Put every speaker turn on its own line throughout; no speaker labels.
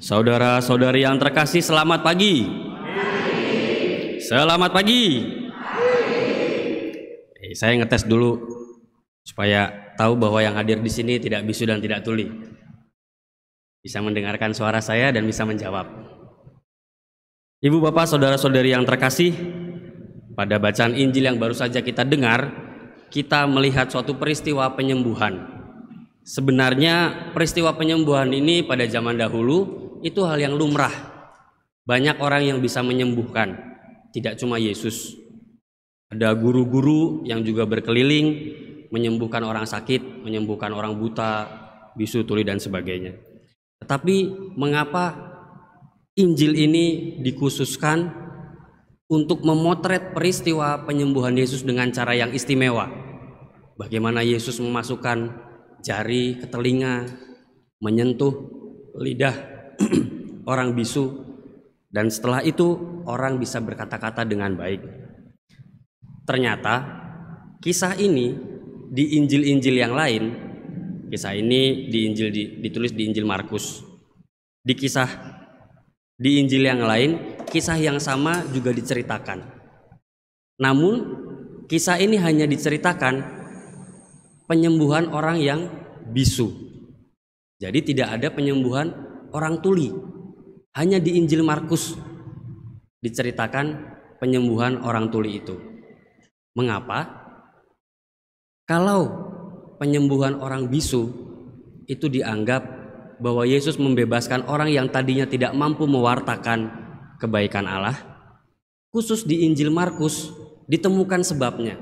Saudara-saudari yang terkasih, selamat pagi. Selamat pagi. Saya ngetes dulu supaya tahu bahwa yang hadir di sini tidak bisu dan tidak tuli. Bisa mendengarkan suara saya dan bisa menjawab. Ibu, bapak, saudara-saudari yang terkasih, pada bacaan Injil yang baru saja kita dengar, kita melihat suatu peristiwa penyembuhan. Sebenarnya peristiwa penyembuhan ini pada zaman dahulu itu hal yang lumrah. Banyak orang yang bisa menyembuhkan, tidak cuma Yesus. Ada guru-guru yang juga berkeliling menyembuhkan orang sakit, menyembuhkan orang buta, bisu, tuli dan sebagainya. Tetapi mengapa Injil ini dikhususkan untuk memotret peristiwa penyembuhan Yesus dengan cara yang istimewa? Bagaimana Yesus memasukkan jari ke telinga, menyentuh lidah orang bisu, dan setelah itu orang bisa berkata-kata dengan baik. Ternyata kisah ini di Injil-Injil yang lain, kisah ini ditulis di Injil Markus. Di Injil yang lain, kisah yang sama juga diceritakan. Namun kisah ini hanya diceritakan penyembuhan orang yang bisu. Jadi tidak ada penyembuhan orang tuli. Hanya di Injil Markus diceritakan penyembuhan orang tuli itu. Mengapa? Kalau penyembuhan orang bisu itu dianggap bahwa Yesus membebaskan orang yang tadinya tidak mampu mewartakan kebaikan Allah, khusus di Injil Markus ditemukan sebabnya.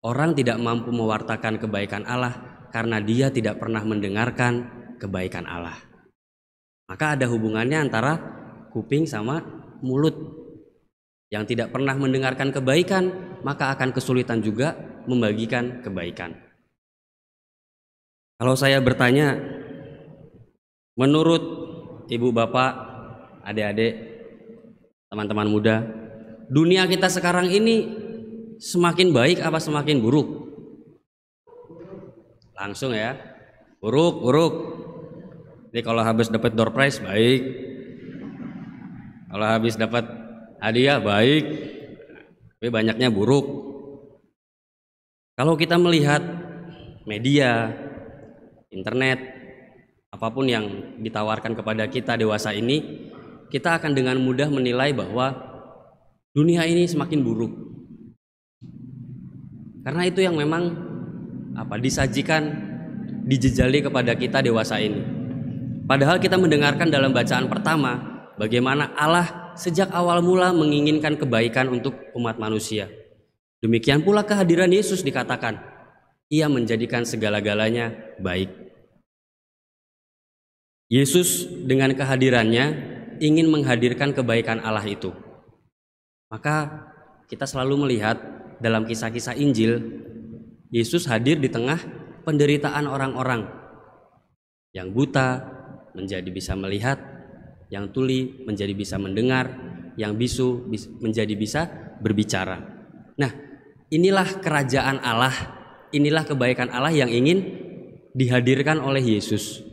Orang tidak mampu mewartakan kebaikan Allah karena dia tidak pernah mendengarkan kebaikan Allah. Maka ada hubungannya antara kuping sama mulut. Yang tidak pernah mendengarkan kebaikan, maka akan kesulitan juga membagikan kebaikan. Kalau saya bertanya, menurut ibu, bapak, adik-adik, teman-teman muda, dunia kita sekarang ini semakin baik apa semakin buruk? Langsung ya, buruk. Jadi kalau habis dapat door prize baik, kalau habis dapat hadiah baik, tapi banyaknya buruk. Kalau kita melihat media, internet, apapun yang ditawarkan kepada kita dewasa ini, kita akan dengan mudah menilai bahwa dunia ini semakin buruk. Karena itu yang memang disajikan, dijejali kepada kita dewasa ini. Padahal kita mendengarkan dalam bacaan pertama bagaimana Allah sejak awal mula menginginkan kebaikan untuk umat manusia. Demikian pula kehadiran Yesus dikatakan, Ia menjadikan segala-galanya baik. Yesus dengan kehadirannya ingin menghadirkan kebaikan Allah itu. Maka kita selalu melihat dalam kisah-kisah Injil, Yesus hadir di tengah penderitaan orang-orang. Yang buta menjadi bisa melihat, yang tuli menjadi bisa mendengar, yang bisu menjadi bisa berbicara. Nah, inilah kerajaan Allah, inilah kebaikan Allah yang ingin dihadirkan oleh Yesus.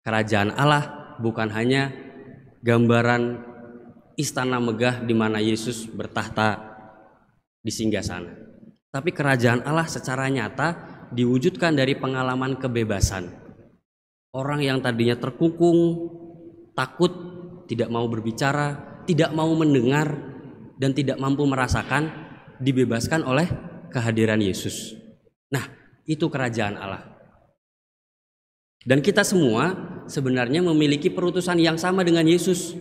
Kerajaan Allah bukan hanya gambaran istana megah di mana Yesus bertahta di singgasana, tapi kerajaan Allah secara nyata diwujudkan dari pengalaman kebebasan. Orang yang tadinya terkungkung, takut, tidak mau berbicara, tidak mau mendengar, dan tidak mampu merasakan, dibebaskan oleh kehadiran Yesus. Nah, itu kerajaan Allah. Dan kita semua sebenarnya memiliki perutusan yang sama dengan Yesus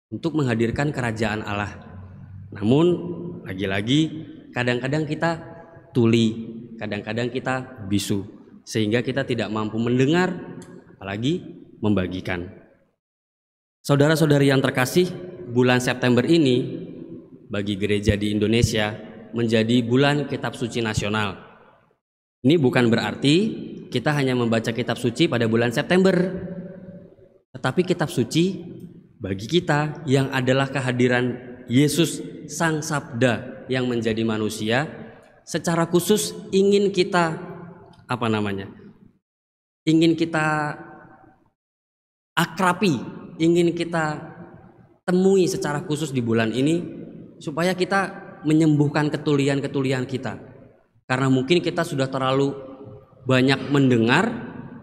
untuk menghadirkan kerajaan Allah. Namun, lagi-lagi kadang-kadang kita tuli, kadang-kadang kita bisu, sehingga kita tidak mampu mendengar, apalagi membagikan. Saudara-saudari yang terkasih, bulan September ini bagi gereja di Indonesia menjadi bulan kitab suci nasional. Ini bukan berarti kita hanya membaca kitab suci pada bulan September, tetapi kitab suci bagi kita yang adalah kehadiran Yesus Sang Sabda yang menjadi manusia, secara khusus ingin kita ingin kita akrabi, ingin kita temui secara khusus di bulan ini, supaya kita menyembuhkan ketulian-ketulian kita. Karena mungkin kita sudah terlalu banyak mendengar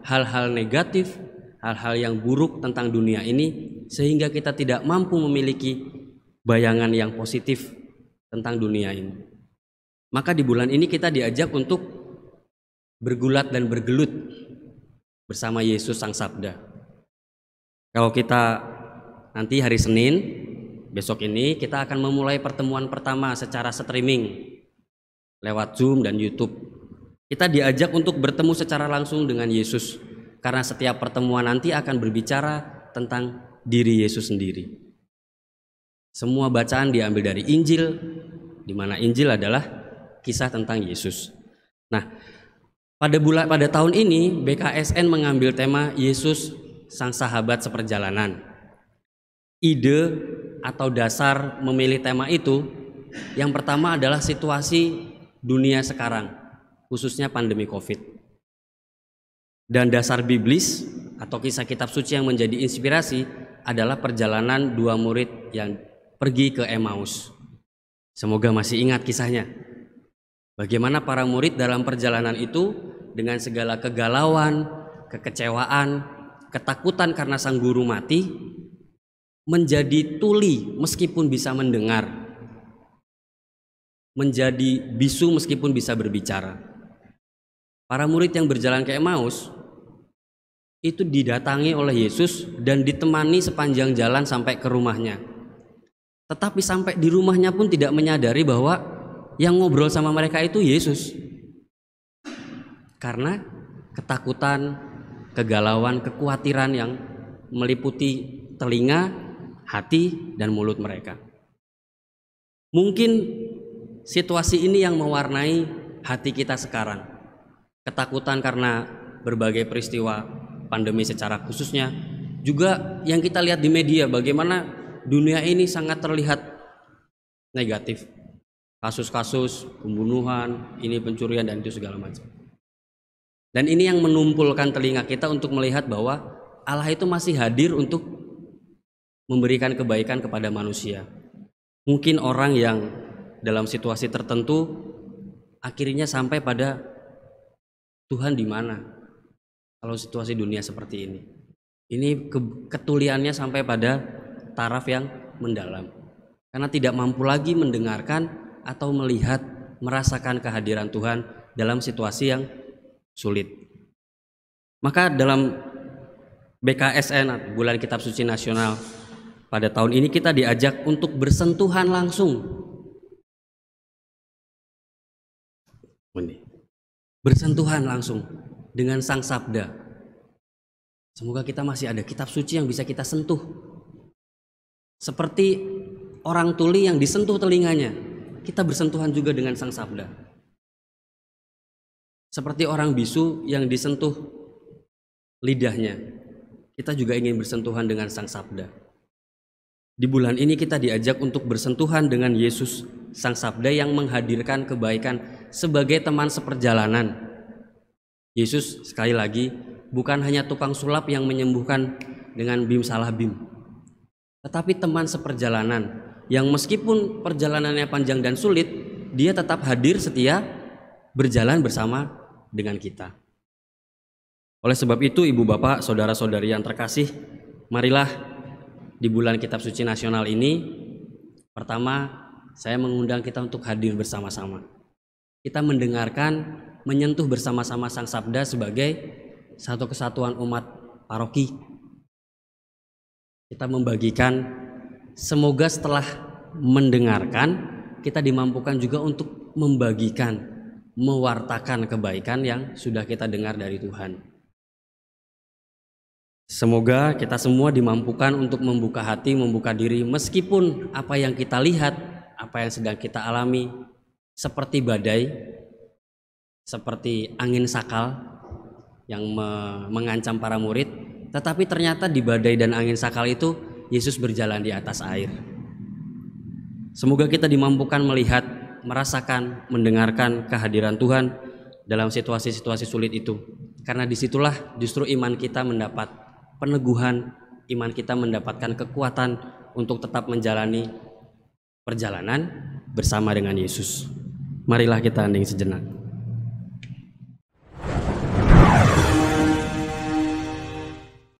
hal-hal negatif, hal-hal yang buruk tentang dunia ini, sehingga kita tidak mampu memiliki bayangan yang positif tentang dunia ini. Maka di bulan ini kita diajak untuk bergulat dan bergelut bersama Yesus Sang Sabda. Kalau kita nanti hari Senin, besok ini kita akan memulai pertemuan pertama secara streaming lewat Zoom dan YouTube. Kita diajak untuk bertemu secara langsung dengan Yesus, karena setiap pertemuan nanti akan berbicara tentang diri Yesus sendiri. Semua bacaan diambil dari Injil, di mana Injil adalah kisah tentang Yesus. Nah, pada tahun ini BKSN mengambil tema Yesus Sang Sahabat Seperjalanan. Ide atau dasar memilih tema itu, yang pertama adalah situasi dunia sekarang, khususnya pandemi Covid. Dan dasar biblis atau kisah kitab suci yang menjadi inspirasi adalah perjalanan dua murid yang pergi ke Emmaus. Semoga masih ingat kisahnya. Bagaimana para murid dalam perjalanan itu dengan segala kegalauan, kekecewaan, ketakutan karena sang guru mati, menjadi tuli meskipun bisa mendengar, menjadi bisu meskipun bisa berbicara. Para murid yang berjalan ke Emmaus itu didatangi oleh Yesus dan ditemani sepanjang jalan sampai ke rumahnya. Tetapi sampai di rumahnya pun tidak menyadari bahwa yang ngobrol sama mereka itu Yesus. Karena ketakutan, kegalauan, kekhawatiran yang meliputi telinga, hati, dan mulut mereka. Mungkin situasi ini yang mewarnai hati kita sekarang. Ketakutan karena berbagai peristiwa pandemi secara khususnya, juga yang kita lihat di media bagaimana dunia ini sangat terlihat negatif. Kasus-kasus pembunuhan, ini pencurian dan itu segala macam. Dan ini yang menumpulkan telinga kita untuk melihat bahwa Allah itu masih hadir untuk memberikan kebaikan kepada manusia. Mungkin orang yang dalam situasi tertentu akhirnya sampai pada Tuhan di mana kalau situasi dunia seperti ini. Ini ketuliannya sampai pada taraf yang mendalam, karena tidak mampu lagi mendengarkan atau melihat, merasakan kehadiran Tuhan dalam situasi yang sulit. Maka dalam BKSN, Bulan Kitab Suci Nasional, pada tahun ini kita diajak untuk bersentuhan langsung. Bersentuhan langsung dengan Sang Sabda. Semoga kita masih ada kitab suci yang bisa kita sentuh. Seperti orang tuli yang disentuh telinganya, kita bersentuhan juga dengan Sang Sabda. Seperti orang bisu yang disentuh lidahnya, kita juga ingin bersentuhan dengan Sang Sabda. Di bulan ini kita diajak untuk bersentuhan dengan Yesus, Sang Sabda yang menghadirkan kebaikan sebagai teman seperjalanan. Yesus sekali lagi bukan hanya tukang sulap yang menyembuhkan dengan bim salah bim, tetapi teman seperjalanan yang meskipun perjalanannya panjang dan sulit, dia tetap hadir setia berjalan bersama dengan kita. Oleh sebab itu, ibu bapak, saudara-saudari yang terkasih, marilah di bulan Kitab Suci Nasional ini, pertama saya mengundang kita untuk hadir bersama-sama. Kita mendengarkan, menyentuh bersama-sama Sang Sabda sebagai satu kesatuan umat paroki. Kita membagikan, semoga setelah mendengarkan kita dimampukan juga untuk membagikan, mewartakan kebaikan yang sudah kita dengar dari Tuhan. Semoga kita semua dimampukan untuk membuka hati, membuka diri, meskipun apa yang kita lihat, apa yang sedang kita alami seperti badai, seperti angin sakal yang mengancam para murid, tetapi ternyata di badai dan angin sakal itu Yesus berjalan di atas air. Semoga kita dimampukan melihat, merasakan, mendengarkan kehadiran Tuhan dalam situasi-situasi sulit itu, karena disitulah justru iman kita mendapat peneguhan, iman kita mendapatkan kekuatan untuk tetap menjalani perjalanan bersama dengan Yesus. Marilah kita hening sejenak.